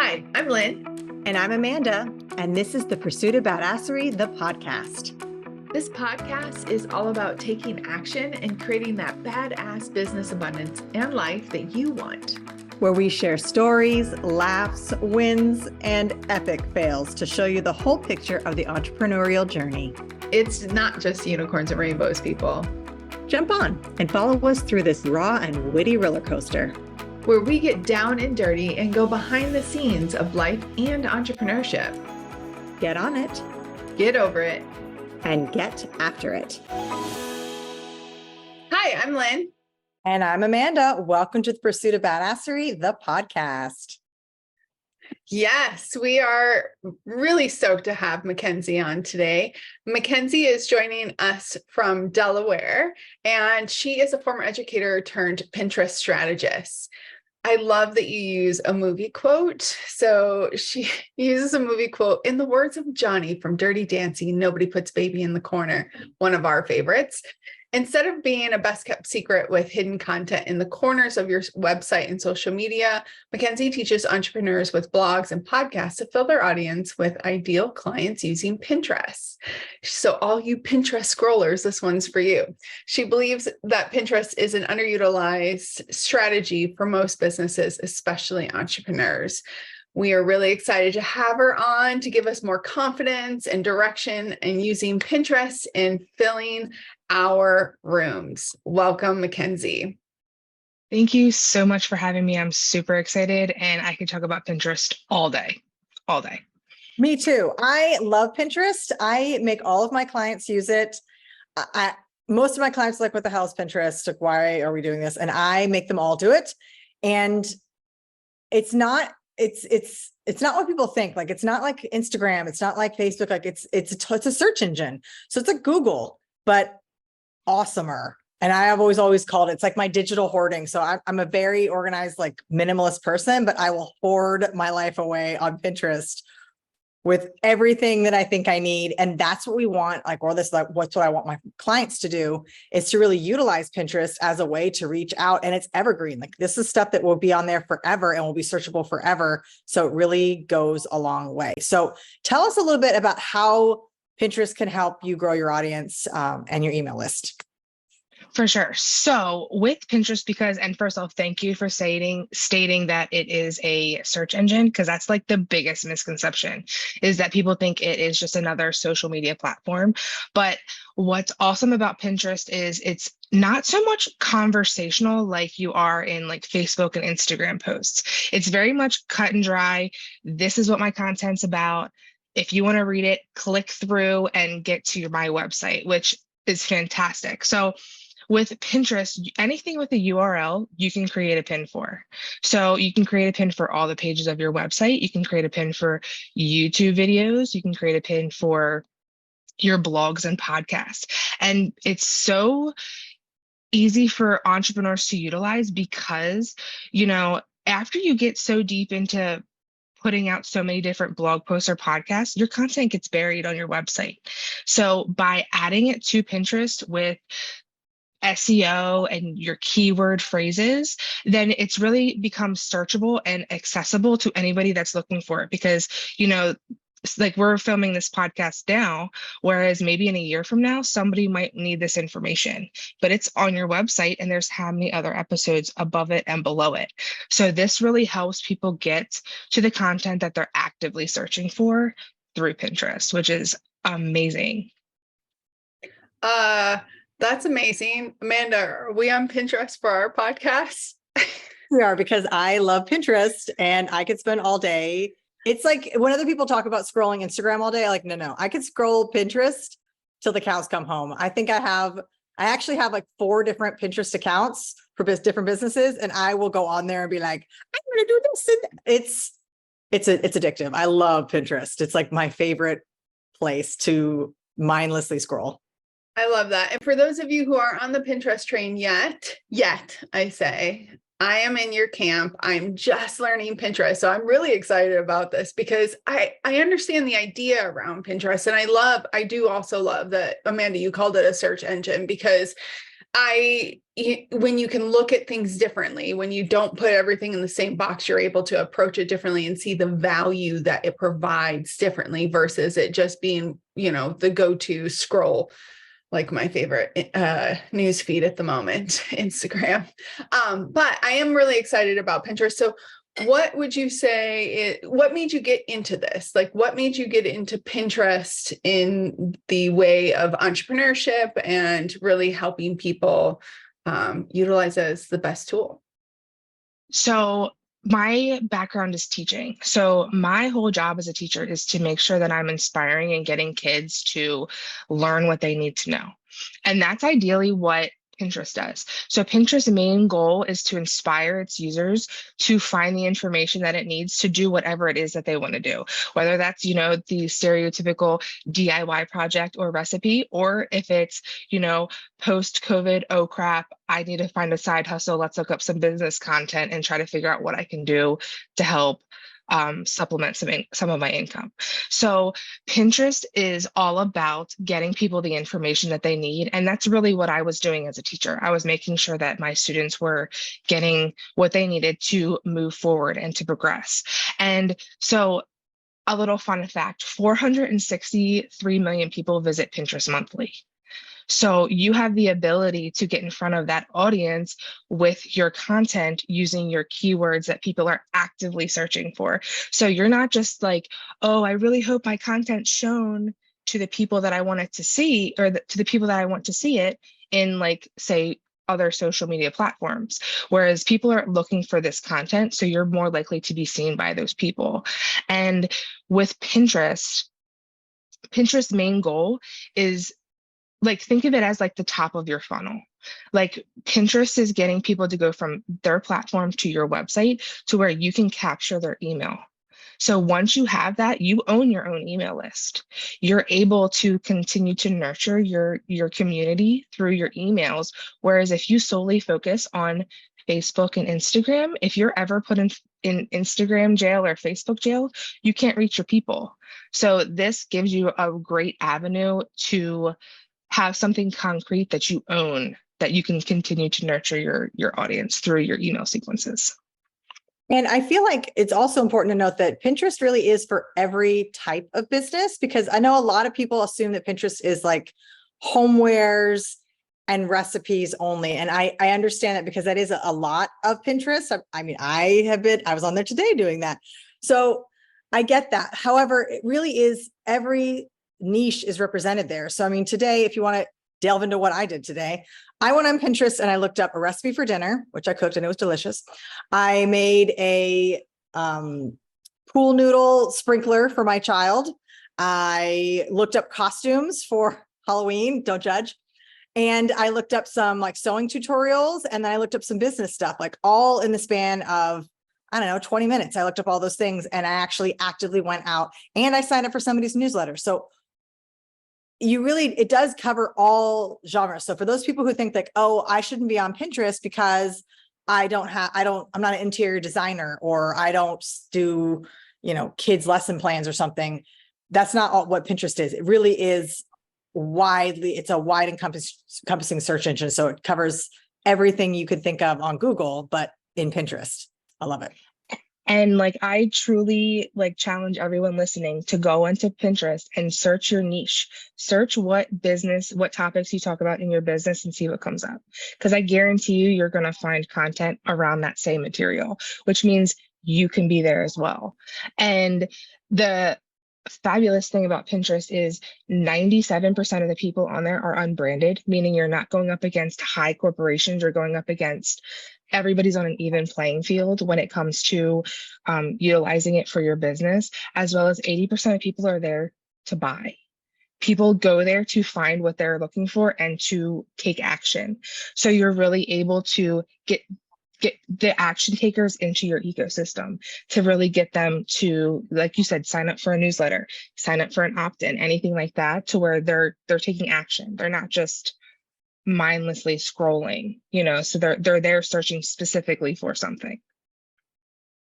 Hi, I'm Lynn. And I'm Amanda, and this is The Pursuit of Badasserie, the podcast. This podcast is all about taking action and creating that badass business abundance and life that you want. Where we share stories, laughs, wins, and epic fails to show you the whole picture of the entrepreneurial journey. It's not just unicorns and rainbows, people. Jump on and follow us through this raw and witty roller coaster, where we get down and dirty and go behind the scenes of life and entrepreneurship. Get on it, get over it, and get after it. Hi, I'm Lynn. And I'm Amanda. Welcome to The Pursuit of Badasserie, the podcast. Yes, we are really stoked to have Mackenzie on today. Mackenzie is joining us from Delaware, and she is a former educator turned Pinterest strategist. I love that you use a movie quote. So she uses a movie quote, in the words of Johnny from Dirty Dancing, nobody puts baby in the corner, one of our favorites. Instead of being a best kept secret with hidden content in the corners of your website and social media, Mackenzie teaches entrepreneurs with blogs and podcasts to fill their audience with ideal clients using Pinterest. So all you Pinterest scrollers, this one's for you. She believes that Pinterest is an underutilized strategy for most businesses, especially entrepreneurs. We are really excited to have her on to give us more confidence and direction in using Pinterest and filling our rooms. Welcome, Mackenzie. Thank you so much for having me. I'm super excited, and I could talk about Pinterest all day. Me too. I love Pinterest. I make all of my clients use it. Most of my clients are like, what the hell is Pinterest? Like, why are we doing this? And I make them all do it. And it's not what people think. Like, it's not like Instagram. It's not like Facebook. Like it's a search engine. So it's like Google, but awesomer. And I have always called it's like my digital hoarding. So I'm a very organized, like minimalist person, but I will hoard my life away on Pinterest with everything that I think I need. And that's what we want. What's what I want my clients to do is to really utilize Pinterest as a way to reach out. And it's evergreen. Like, this is stuff that will be on there forever and will be searchable forever. So it really goes a long way. So tell us a little bit about how Pinterest can help you grow your audience and your email list. For sure. So with Pinterest, and first off, thank you for stating that it is a search engine, because that's like the biggest misconception, is that people think it is just another social media platform. But what's awesome about Pinterest is it's not so much conversational like you are in like Facebook and Instagram posts. It's very much cut and dry. This is what my content's about. If you want to read it, click through and get to my website, which is fantastic. So with Pinterest, anything with a URL, you can create a pin for. So you can create a pin for all the pages of your website. You can create a pin for YouTube videos. You can create a pin for your blogs and podcasts. And it's so easy for entrepreneurs to utilize because, after you get so deep into putting out so many different blog posts or podcasts, your content gets buried on your website. So by adding it to Pinterest with SEO and your keyword phrases, then it's really becomes searchable and accessible to anybody that's looking for it. Because, like, we're filming this podcast now, whereas maybe in a year from now, somebody might need this information, but it's on your website and there's how many other episodes above it and below it. So this really helps people get to the content that they're actively searching for through Pinterest, which is amazing. That's amazing. Amanda, are we on Pinterest for our podcast? We are, because I love Pinterest and I could spend all day. It's like when other people talk about scrolling Instagram all day, I'm like, no, I could scroll Pinterest till the cows come home. I think I actually have like 4 different Pinterest accounts for different businesses. And I will go on there and be like, I'm going to do this. And it's addictive. I love Pinterest. It's like my favorite place to mindlessly scroll. I love that. And for those of you who aren't on the Pinterest train yet, I say, I am in your camp. I'm just learning Pinterest. So I'm really excited about this because I understand the idea around Pinterest. And I do also love that, Amanda, you called it a search engine, because when you can look at things differently, when you don't put everything in the same box, you're able to approach it differently and see the value that it provides differently versus it just being, the go-to scroll, like my favorite news feed at the moment, Instagram. But I am really excited about Pinterest. So what would you say, what made you get into this? Like, what made you get into Pinterest in the way of entrepreneurship and really helping people utilize it as the best tool? So my background is teaching. So my whole job as a teacher is to make sure that I'm inspiring and getting kids to learn what they need to know. And that's ideally what Pinterest does. So Pinterest's main goal is to inspire its users to find the information that it needs to do whatever it is that they want to do, whether that's, the stereotypical DIY project or recipe, or if it's, post-COVID, oh crap, I need to find a side hustle. Let's look up some business content and try to figure out what I can do to help supplement some of my income. So Pinterest is all about getting people the information that they need. And that's really what I was doing as a teacher. I was making sure that my students were getting what they needed to move forward and to progress. And so a little fun fact, 463 million people visit Pinterest monthly. So you have the ability to get in front of that audience with your content using your keywords that people are actively searching for. So you're not just like, oh, I really hope my content's shown to the people that I want it to see, or to the people that I want to see it in, like, say, other social media platforms, whereas people are looking for this content. So you're more likely to be seen by those people. And with Pinterest's main goal is, like, think of it as like the top of your funnel. Like, Pinterest is getting people to go from their platform to your website to where you can capture their email. So once you have that, you own your own email list. You're able to continue to nurture your community through your emails. Whereas if you solely focus on Facebook and Instagram, if you're ever put in Instagram jail or Facebook jail, you can't reach your people. So this gives you a great avenue to have something concrete that you own, that you can continue to nurture your audience through your email sequences. And I feel like it's also important to note that Pinterest really is for every type of business, because I know a lot of people assume that Pinterest is like homewares and recipes only. And I understand that, because that is a lot of Pinterest. I mean, I was on there today doing that. So I get that. However, it really is, every niche is represented there. So, I mean, today, if you want to delve into what I did today, I went on Pinterest and I looked up a recipe for dinner, which I cooked and it was delicious. I made a pool noodle sprinkler for my child. I looked up costumes for Halloween, don't judge. And I looked up some like sewing tutorials, and then I looked up some business stuff, like all in the span of, I don't know, 20 minutes. I looked up all those things, and I actually actively went out and I signed up for somebody's newsletter. So it does cover all genres. So for those people who think like, oh, I shouldn't be on Pinterest because I'm not an interior designer, or I don't do, kids lesson plans or something. That's not what Pinterest is. It really is it's a wide encompassing search engine. So it covers everything you could think of on Google, but in Pinterest. I love it. And like, I truly challenge everyone listening to go into Pinterest and search your niche, search what topics you talk about in your business, and see what comes up. Because I guarantee you're going to find content around that same material, which means you can be there as well. And the fabulous thing about Pinterest is 97% of the people on there are unbranded, meaning you're not going up against high corporations. You're going up against everybody's on an even playing field when it comes to utilizing it for your business, as well as 80% of people are there to buy. People go there to find what they're looking for and to take action. So you're really able to get the action takers into your ecosystem, to really get them to, like you said, sign up for a newsletter, sign up for an opt-in, anything like that, to where they're taking action. They're not just mindlessly scrolling, so they're there searching specifically for something.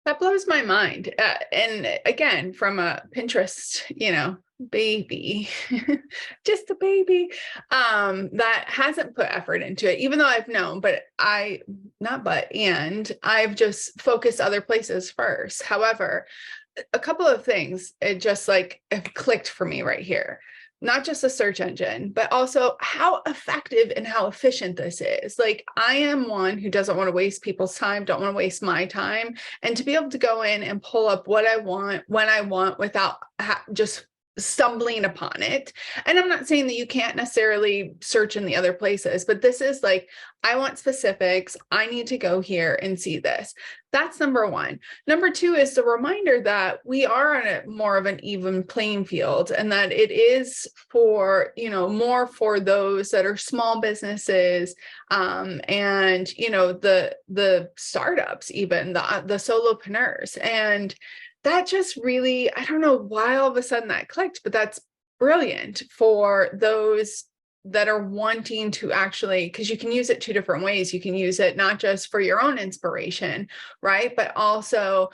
That blows my mind. And again, from a Pinterest, baby, just a baby, that hasn't put effort into it, even though I've known, and I've just focused other places first. However, a couple of things, it just like it clicked for me right here. Not just the search engine, but also how effective and how efficient this is. Like, I am one who doesn't want to waste people's time, don't want to waste my time. And to be able to go in and pull up what I want, when I want, without just stumbling upon it. And I'm not saying that you can't necessarily search in the other places, but this is like, I want specifics. I need to go here and see this. That's number one. Number two is the reminder that we are on a more of an even playing field, and that it is for, more for those that are small businesses, and, the startups, even the solopreneurs. And that just really, I don't know why all of a sudden that clicked, but that's brilliant for those that are wanting to actually, because you can use it two different ways. You can use it not just for your own inspiration, right? But also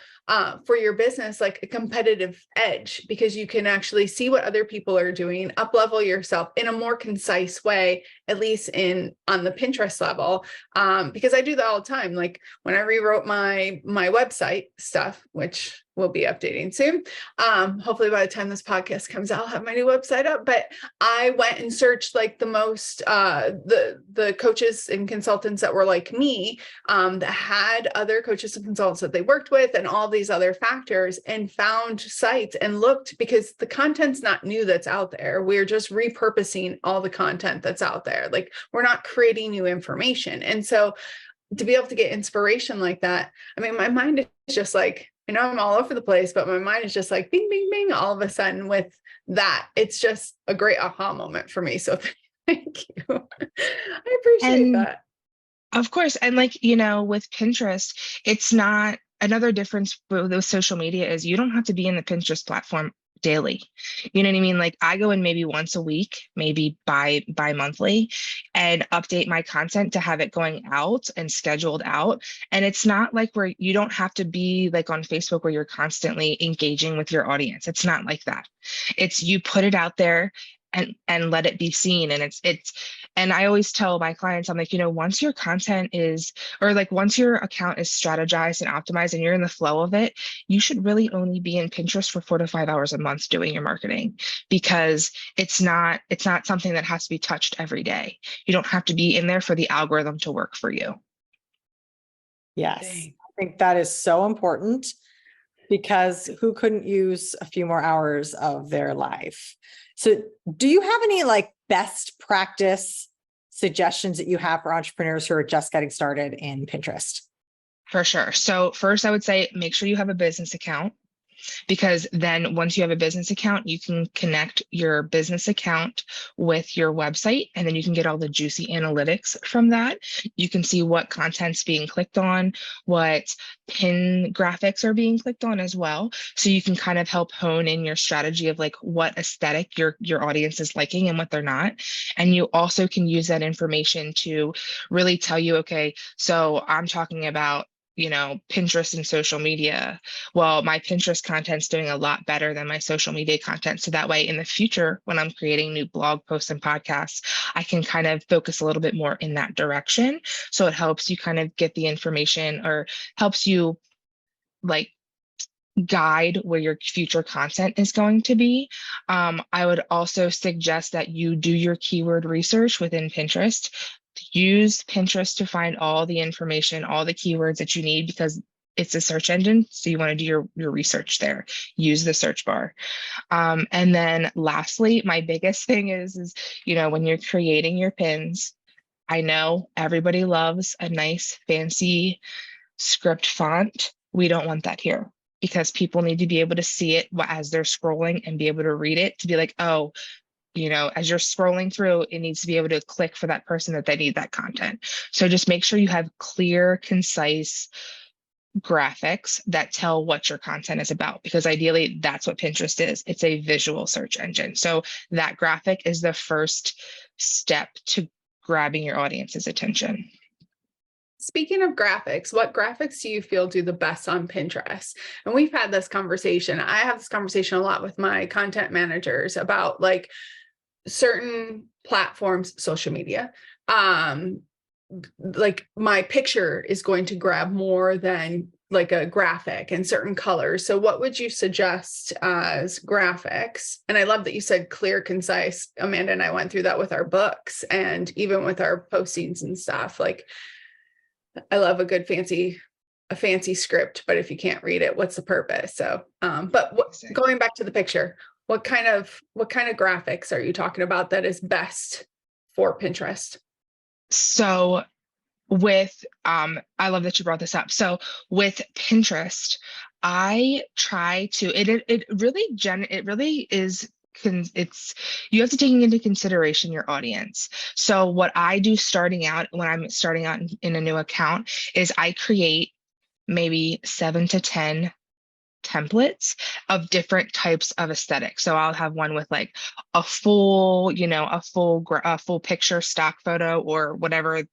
for your business, like a competitive edge, because you can actually see what other people are doing, up-level yourself in a more concise way, at least on the Pinterest level. Because I do that all the time. Like when I rewrote my website stuff, which we'll be updating soon. Hopefully by the time this podcast comes out, I'll have my new website up. But I went and searched like the most, the coaches and consultants that were like me, that had other coaches and consultants that they worked with and all these other factors, and found sites and looked, because the content's not new that's out there. We're just repurposing all the content that's out there. Like, we're not creating new information. And so to be able to get inspiration like that, I mean, my mind is just like, I'm all over the place, but my mind is just like bing, bing, bing, all of a sudden with that. It's just a great aha moment for me. So thank you. I appreciate that. Of course. And like, with Pinterest, it's not, another difference with social media is you don't have to be in the Pinterest platform daily. You know what I mean? Like, I go in maybe once a week, maybe bi-monthly, and update my content to have it going out and scheduled out. And it's not like where you don't have to be like on Facebook where you're constantly engaging with your audience. It's not like that. It's, you put it out there and let it be seen. And and I always tell my clients, I'm like, once your content is, or like once your account is strategized and optimized and you're in the flow of it, you should really only be in Pinterest for 4 to 5 hours a month doing your marketing, because it's not something that has to be touched every day. You don't have to be in there for the algorithm to work for you. Yes. I think that is so important, because who couldn't use a few more hours of their life? So do you have any like best practice suggestions that you have for entrepreneurs who are just getting started in Pinterest? For sure. So first, I would say make sure you have a business account, because then once you have a business account, you can connect your business account with your website, and then you can get all the juicy analytics from that. You can see what content's being clicked on, what pin graphics are being clicked on as well. So you can kind of help hone in your strategy of like what aesthetic your audience is liking and what they're not. And you also can use that information to really tell you, okay, so I'm talking about Pinterest and social media. Well, my Pinterest content's doing a lot better than my social media content. So that way in the future, when I'm creating new blog posts and podcasts, I can kind of focus a little bit more in that direction. So it helps you kind of get the information, or helps you like guide where your future content is going to be. I would also suggest that you do your keyword research within Pinterest. Use Pinterest to find all the information, all the keywords that you need, because it's a search engine. So you want to do your research there. Use the search bar. And then lastly, my biggest thing is, when you're creating your pins, I know everybody loves a nice fancy script font. We don't want that here, because people need to be able to see it as they're scrolling and be able to read it, to be like, oh, as you're scrolling through, it needs to be able to click for that person that they need that content. So just make sure you have clear, concise graphics that tell what your content is about, because ideally that's what Pinterest is. It's a visual search engine. So that graphic is the first step to grabbing your audience's attention. Speaking of graphics, what graphics do you feel do the best on Pinterest? And we've had this conversation. I have this conversation a lot with my content managers about like certain platforms, social media. Like my picture is going to grab more than like a graphic and certain colors. So what would you suggest as graphics? And I love that you said clear, concise. Amanda and I went through that with our books and even with our postings and stuff. Like I love a fancy script, but if you can't read it, what's the purpose? So, going back to the picture, what kind of graphics are you talking about that is best for Pinterest? So I love that you brought this up. So with Pinterest, I try to, it really is, you have to take into consideration your audience. So what I do when I'm starting out in a new account is I create maybe 7 to 10 templates of different types of aesthetics. So I'll have one with like a full picture stock photo or whatever.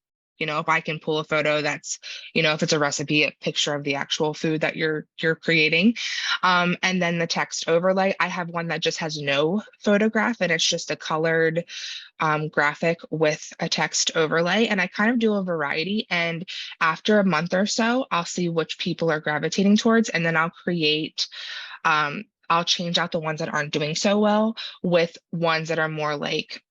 If I can pull a photo that's, if it's a recipe, a picture of the actual food that you're creating. And then the text overlay, I have one that just has no photograph and it's just a colored graphic with a text overlay. And I kind of do a variety. And after a month or so, I'll see which people are gravitating towards, and then I'll change out the ones that aren't doing so well with ones that are more like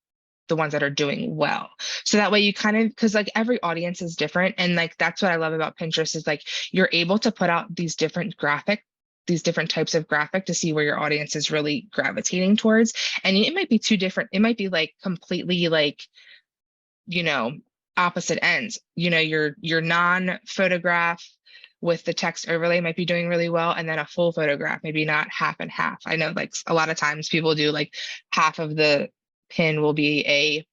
the ones that are doing well. So that way you because like every audience is different. And like, that's what I love about Pinterest is like, you're able to put out these different types of graphic to see where your audience is really gravitating towards. And it might be two different, it might be like completely like, opposite ends. Your non-photograph with the text overlay might be doing really well. And then a full photograph, maybe not half and half. I know like a lot of times people do like half of the pin will be a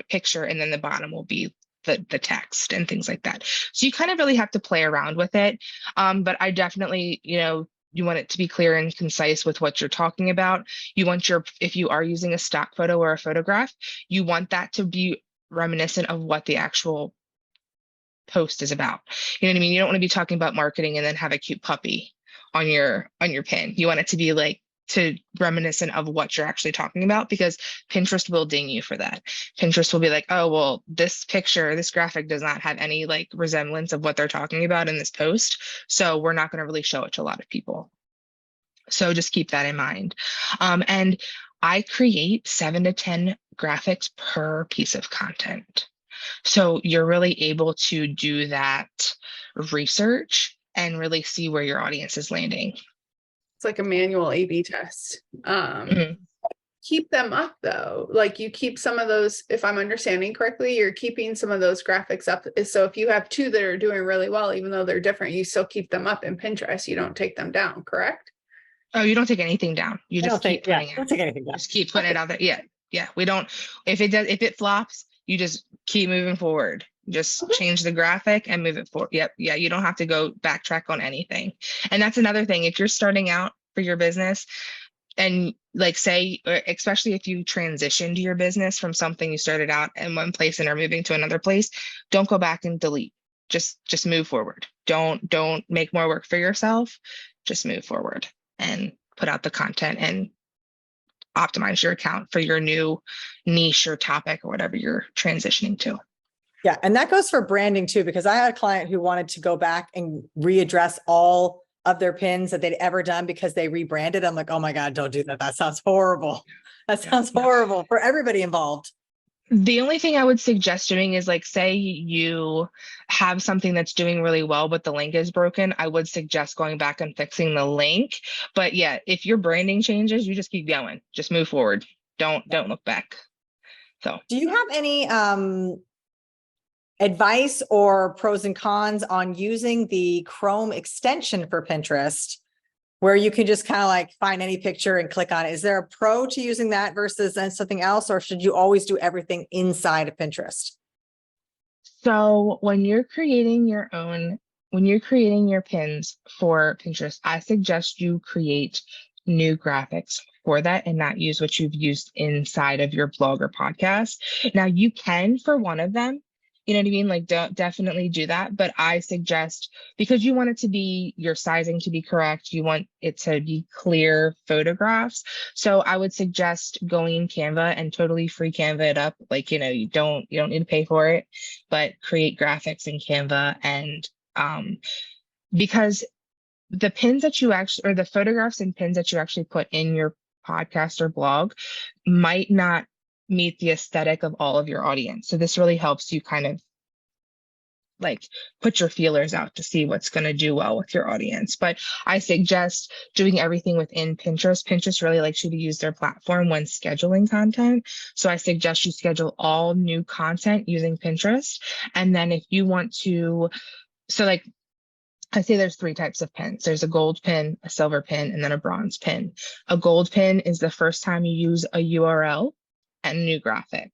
picture and then the bottom will be the text and things like that. So you kind of really have to play around with it. But I definitely, you want it to be clear and concise with what you're talking about. If you are using a stock photo or a photograph, you want that to be reminiscent of what the actual post is about. You know what I mean? You don't want to be talking about marketing and then have a cute puppy on your pin. You want it to be like reminiscent of what you're actually talking about, because Pinterest will ding you for that. Pinterest will be like, oh, well, this graphic does not have any like resemblance of what they're talking about in this post. So we're not going to really show it to a lot of people. So just keep that in mind. And I create 7 to 10 graphics per piece of content. So you're really able to do that research and really see where your audience is landing. It's like a manual A/B test. Keep them up though. Like you keep some of those, if I'm understanding correctly, you're keeping some of those graphics up. So if you have 2 that are doing really well, even though they're different, you still keep them up in Pinterest. You don't take them down, correct? Oh, you don't take anything down. You just keep putting it. Don't take anything down. Just keep putting it out there. Yeah. We don't, if it flops, you just keep moving forward. Just change the graphic and move it forward. Yep. Yeah. You don't have to go backtrack on anything. And that's another thing. If you're starting out for your business and like say, especially if you transitioned your business from something you started out in one place and are moving to another place, don't go back and delete. Just move forward. Don't make more work for yourself. Just move forward and put out the content and optimize your account for your new niche or topic or whatever you're transitioning to. Yeah. And that goes for branding too, because I had a client who wanted to go back and readdress all of their pins that they'd ever done because they rebranded. I'm like, oh my God, don't do that. That sounds horrible. That sounds horrible for everybody involved. The only thing I would suggest doing is like, say you have something that's doing really well, but the link is broken. I would suggest going back and fixing the link. But yeah, if your branding changes, you just keep going, just move forward. Don't look back. So do you have any advice or pros and cons on using the Chrome extension for Pinterest, where you can just kind of like find any picture and click on it? Is there a pro to using that versus something else, or should you always do everything inside of Pinterest? So when you're creating your pins for Pinterest, I suggest you create new graphics for that and not use what you've used inside of your blog or podcast. Now you can, for one of them, You know what I mean? Like, don't definitely do that. But I suggest, because you want it to be your sizing to be correct, you want it to be clear photographs. So I would suggest going in Canva and totally free Canva it up. Like, you don't need to pay for it, but create graphics in Canva. And because the pins that you actually, or the photographs and pins that you actually put in your podcast or blog might not meet the aesthetic of all of your audience. So this really helps you kind of like put your feelers out to see what's going to do well with your audience. But I suggest doing everything within Pinterest. Pinterest really likes you to use their platform when scheduling content. So I suggest you schedule all new content using Pinterest. And then if you want to, so like, I say there's 3 types of pins. There's a gold pin, a silver pin, and then a bronze pin. A gold pin is the first time you use a URL and a new graphic.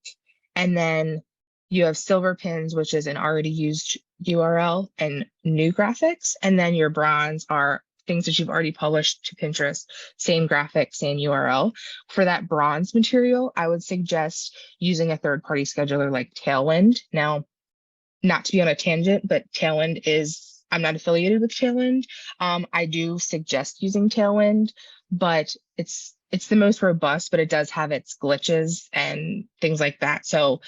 And then you have silver pins, which is an already used URL and new graphics. And then your bronze are things that you've already published to Pinterest, same graphic, same URL. For that bronze material, I would suggest using a third-party scheduler like Tailwind. Now, not to be on a tangent, but Tailwind is, I'm not affiliated with Tailwind. I do suggest using Tailwind, but it's the most robust, but it does have its glitches and things like that. So,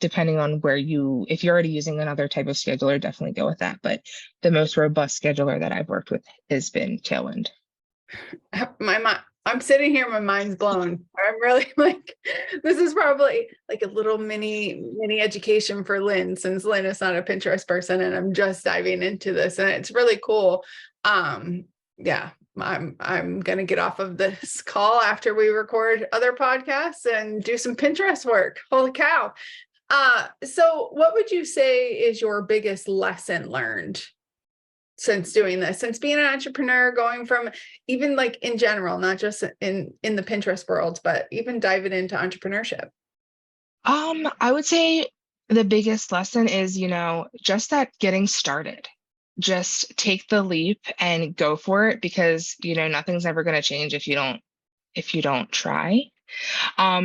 depending on if you're already using another type of scheduler, definitely go with that. But the most robust scheduler that I've worked with has been Tailwind. I'm sitting here, my mind's blown. I'm really like, this is probably like a little mini education for Lynn, since Lynn is not a Pinterest person and I'm just diving into this, and it's really cool. Yeah, I'm gonna get off of this call after we record other podcasts and do some Pinterest work. Holy cow. So what would you say is your biggest lesson learned since doing this, since being an entrepreneur, going from even like in general, not just in the Pinterest world, but even diving into entrepreneurship? I would say the biggest lesson is, just that getting started. Just take the leap and go for it, because, nothing's ever going to change if you don't try.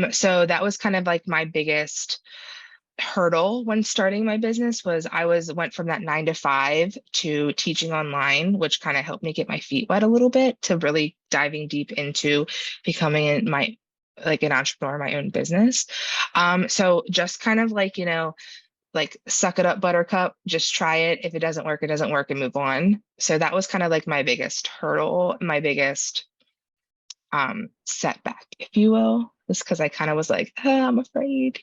So that was kind of like my biggest hurdle when starting my business. Was I went from that 9 to 5 to teaching online, which kind of helped me get my feet wet a little bit, to really diving deep into becoming an entrepreneur, my own business. So just kind of like, like suck it up, buttercup, just try it. If it doesn't work, it doesn't work, and move on. So that was kind of like my biggest hurdle, my biggest setback, if you will, just because I kind of was like, I'm afraid,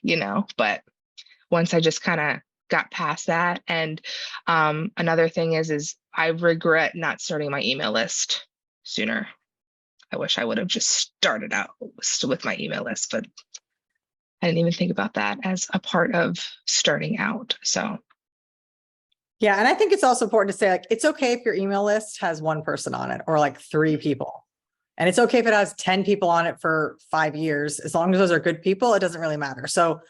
but once I just kind of got past that. And another thing is I regret not starting my email list sooner. I wish I would have just started out with my email list, but I didn't even think about that as a part of starting out. So. Yeah. And I think it's also important to say, like, it's okay if your email list has 1 person on it, or like 3 people. And it's okay if it has 10 people on it for 5 years, as long as those are good people, it doesn't really matter. So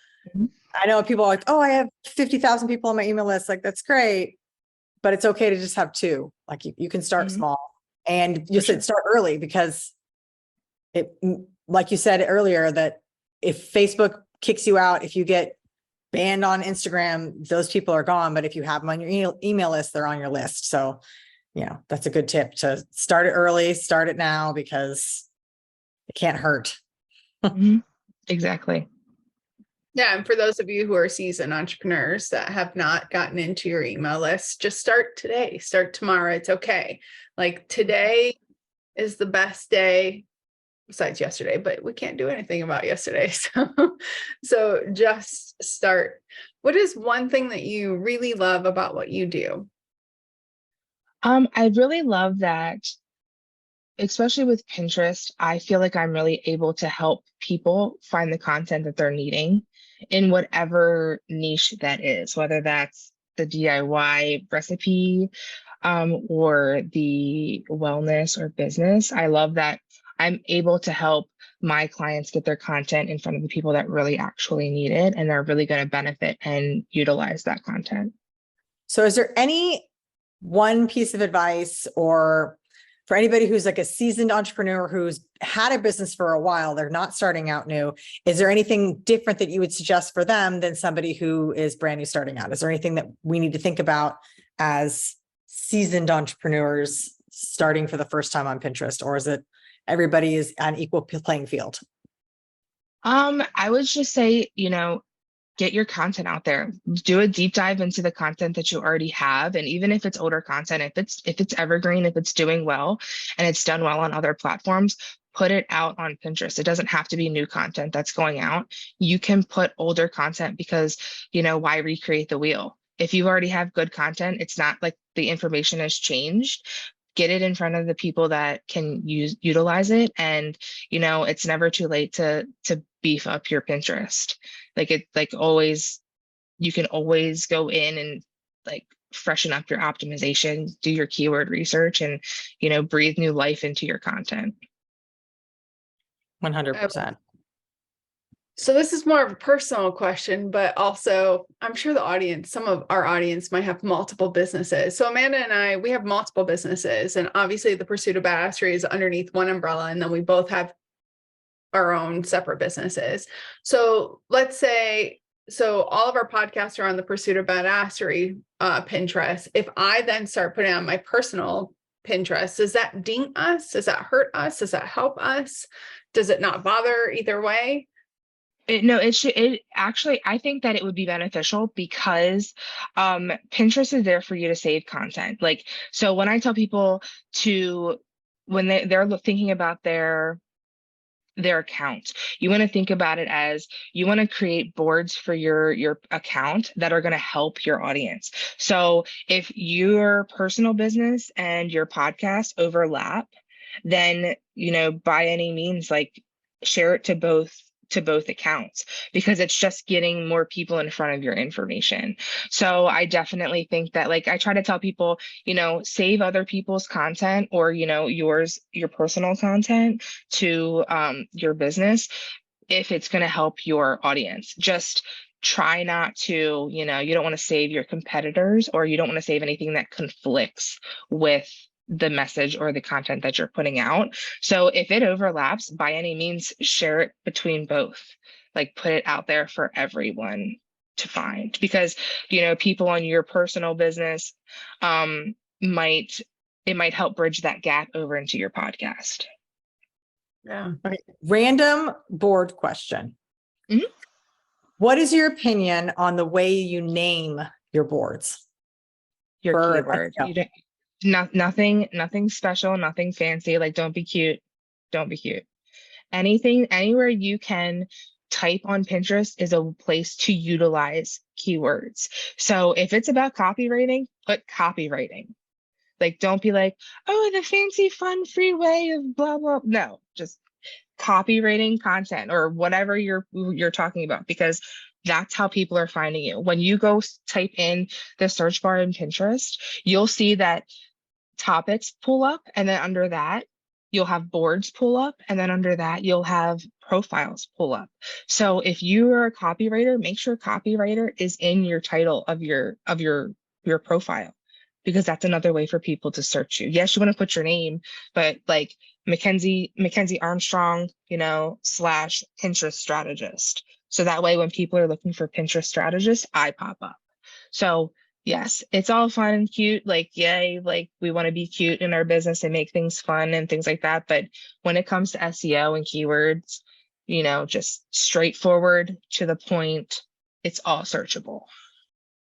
I know people are like, oh, I have 50,000 people on my email list. Like, that's great, but it's okay to just have 2. Like you can start small, and you said start early, because like you said earlier, that if Facebook kicks you out, if you get banned on Instagram, those people are gone. But if you have them on your email list, they're on your list. So, that's a good tip, to start it early, start it now, because it can't hurt. Exactly. Yeah. And for those of you who are seasoned entrepreneurs that have not gotten into your email list, just start today, start tomorrow. It's okay. Like, today is the best day besides yesterday, but we can't do anything about yesterday. So just start. What is one thing that you really love about what you do? I really love that, especially with Pinterest, I feel like I'm really able to help people find the content that they're needing in whatever niche that is, whether that's the DIY recipe, or the wellness or business. I love that I'm able to help my clients get their content in front of the people that really actually need it, and they're really going to benefit and utilize that content. So is there any one piece of advice or for anybody who's like a seasoned entrepreneur who's had a business for a while, they're not starting out new. Is there anything different that you would suggest for them than somebody who is brand new starting out? Is there anything that we need to think about as seasoned entrepreneurs starting for the first time on Pinterest, or is it everybody is on equal playing field? I would just say, get your content out there. Do a deep dive into the content that you already have. And even if it's older content, if it's evergreen, if it's doing well and it's done well on other platforms, put it out on Pinterest. It doesn't have to be new content that's going out. You can put older content because, why recreate the wheel? If you already have good content, it's not like the information has changed. Get it in front of the people that can utilize it. And, it's never too late to beef up your Pinterest. You can always go in and freshen up your optimization, do your keyword research, and, breathe new life into your content. 100%. So this is more of a personal question, but also I'm sure some of our audience might have multiple businesses. So Amanda and I, we have multiple businesses, and obviously the Pursuit of Badasserie is underneath one umbrella, and then we both have our own separate businesses. So let's say, all of our podcasts are on the Pursuit of Badasserie Pinterest. If I then start putting on my personal Pinterest, does that ding us? Does that hurt us? Does that help us? Does it not bother either way? It actually, I think that it would be beneficial because Pinterest is there for you to save content. So when I tell people when they're thinking about their account, you want to think about it as you want to create boards for your account that are going to help your audience. So if your personal business and your podcast overlap, then, by any means, share it to both accounts, because it's just getting more people in front of your information. So I definitely think that, I try to tell people, save other people's content or, your personal content to your business if it's going to help your audience. Just try not to, you don't want to save your competitors, or you don't want to save anything that conflicts with the message or the content that you're putting out. So if it overlaps, by any means, share it between both. Put it out there for everyone to find, because, people on your personal business might help bridge that gap over into your podcast. Yeah. Okay. Random board question. Mm-hmm. What is your opinion on the way you name your boards? Your keyword. Nothing special, nothing fancy. Don't be cute. Don't be cute. Anywhere you can type on Pinterest is a place to utilize keywords. So if it's about copywriting, put copywriting. Don't be oh, the fancy, fun, free way of blah, blah. No, just copywriting content or whatever you're talking about, because that's how people are finding you. When you go type in the search bar in Pinterest, you'll see that topics pull up, and then under that you'll have boards pull up, and then under that you'll have profiles pull up. So if you are a copywriter, make sure copywriter is in your title of your profile, because that's another way for people to search you. Yes, you want to put your name, but Mackenzie Armstrong, / Pinterest strategist. So that way when people are looking for Pinterest strategist, I pop up. So yes, it's all fun and cute. Yay, we want to be cute in our business and make things fun and things like that. But when it comes to SEO and keywords, just straightforward to the point, it's all searchable.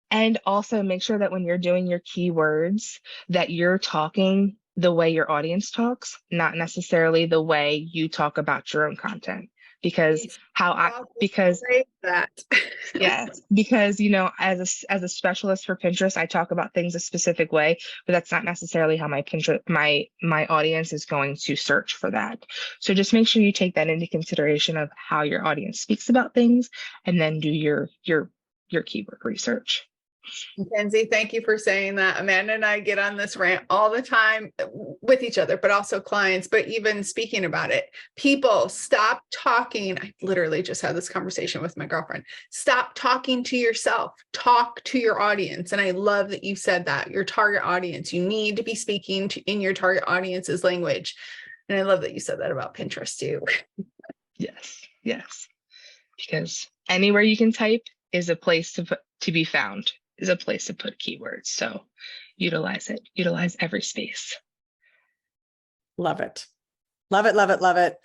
And also make sure that when you're doing your keywords, that you're talking the way your audience talks, not necessarily the way you talk about your own content. Because that. Yes, because as a specialist for Pinterest, I talk about things a specific way, but that's not necessarily how my audience is going to search for that. So just make sure you take that into consideration of how your audience speaks about things, and then do your keyword research. Mackenzie, thank you for saying that. Amanda and I get on this rant all the time with each other, but also clients, but even speaking about it. People, stop talking. I literally just had this conversation with my girlfriend. Stop talking to yourself. Talk to your audience. And I love that you said that. Your target audience. You need to be speaking in your target audience's language. And I love that you said that about Pinterest too. Yes, yes. Because anywhere you can type is a place to be found, is a place to put keywords. So utilize it, utilize every space. Love it. Love it, love it, love it.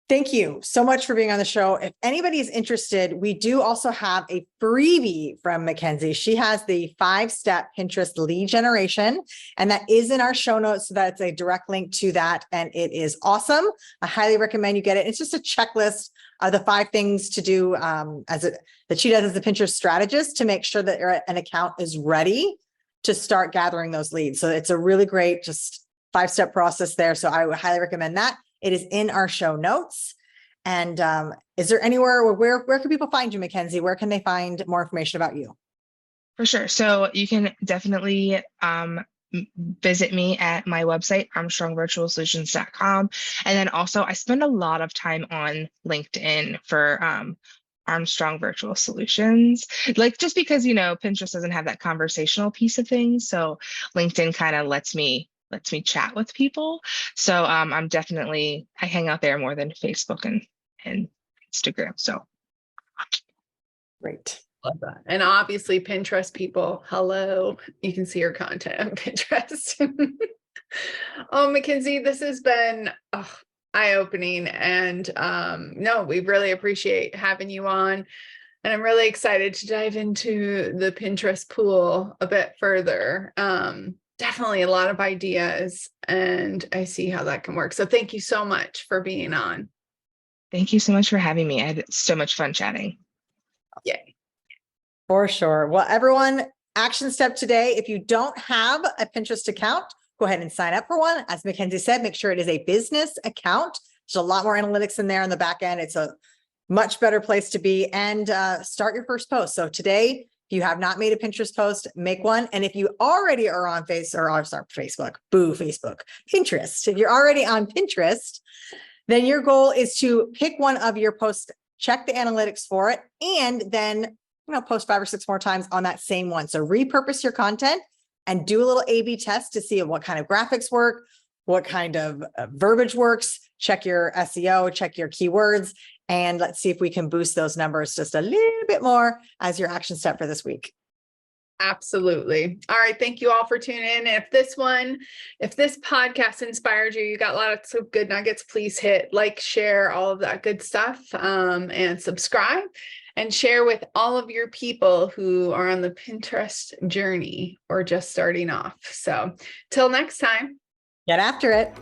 Thank you so much for being on the show. If anybody is interested, we do also have a freebie from Mackenzie. She has the 5-step Pinterest lead generation, and that is in our show notes. So that's a direct link to that. And it is awesome. I highly recommend you get it. It's just a checklist of the 5 things to do that she does as a Pinterest strategist to make sure that an account is ready to start gathering those leads. So it's a really great, just 5-step process there. So I would highly recommend that. It is in our show notes. And is there anywhere where can people find you, Mackenzie? Where can they find more information about you? For sure. So you can definitely visit me at my website, armstrongvirtualsolutions.com. And then also I spend a lot of time on LinkedIn for Armstrong Virtual Solutions, like just because, Pinterest doesn't have that conversational piece of things. So LinkedIn kind of lets me chat with people. So I hang out there more than Facebook and Instagram. So great. Love that. And obviously Pinterest people, hello, you can see your content on Pinterest. Oh, Mackenzie, this has been eye-opening. And no, we really appreciate having you on. And I'm really excited to dive into the Pinterest pool a bit further. Definitely a lot of ideas, and I see how that can work. So thank you so much for being on. Thank you so much for having me. I had so much fun chatting. Yay. For sure. Well, everyone, action step today. If you don't have a Pinterest account, go ahead and sign up for one. As Mackenzie said, make sure it is a business account. There's a lot more analytics in there on the back end. It's a much better place to be, and start your first post. So today, if you have not made a Pinterest post, make one. And if you already are on Facebook, Pinterest. If you're already on Pinterest, then your goal is to pick one of your posts, check the analytics for it, and then, post 5 or 6 more times on that same one. So repurpose your content and do a little A/B test to see what kind of graphics work, what kind of verbiage works, check your SEO, check your keywords, and let's see if we can boost those numbers just a little bit more as your action step for this week. Absolutely. All right. Thank you all for tuning in. If this podcast inspired you, you got lots of good nuggets, please hit like, share, all of that good stuff, and subscribe and share with all of your people who are on the Pinterest journey or just starting off. So till next time, get after it.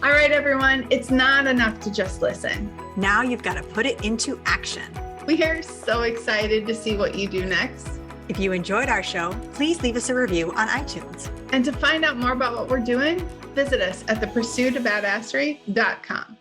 All right, everyone, it's not enough to just listen. Now you've got to put it into action. We are so excited to see what you do next. If you enjoyed our show, please leave us a review on iTunes. And to find out more about what we're doing, visit us at thepursuitofbadasserie.com.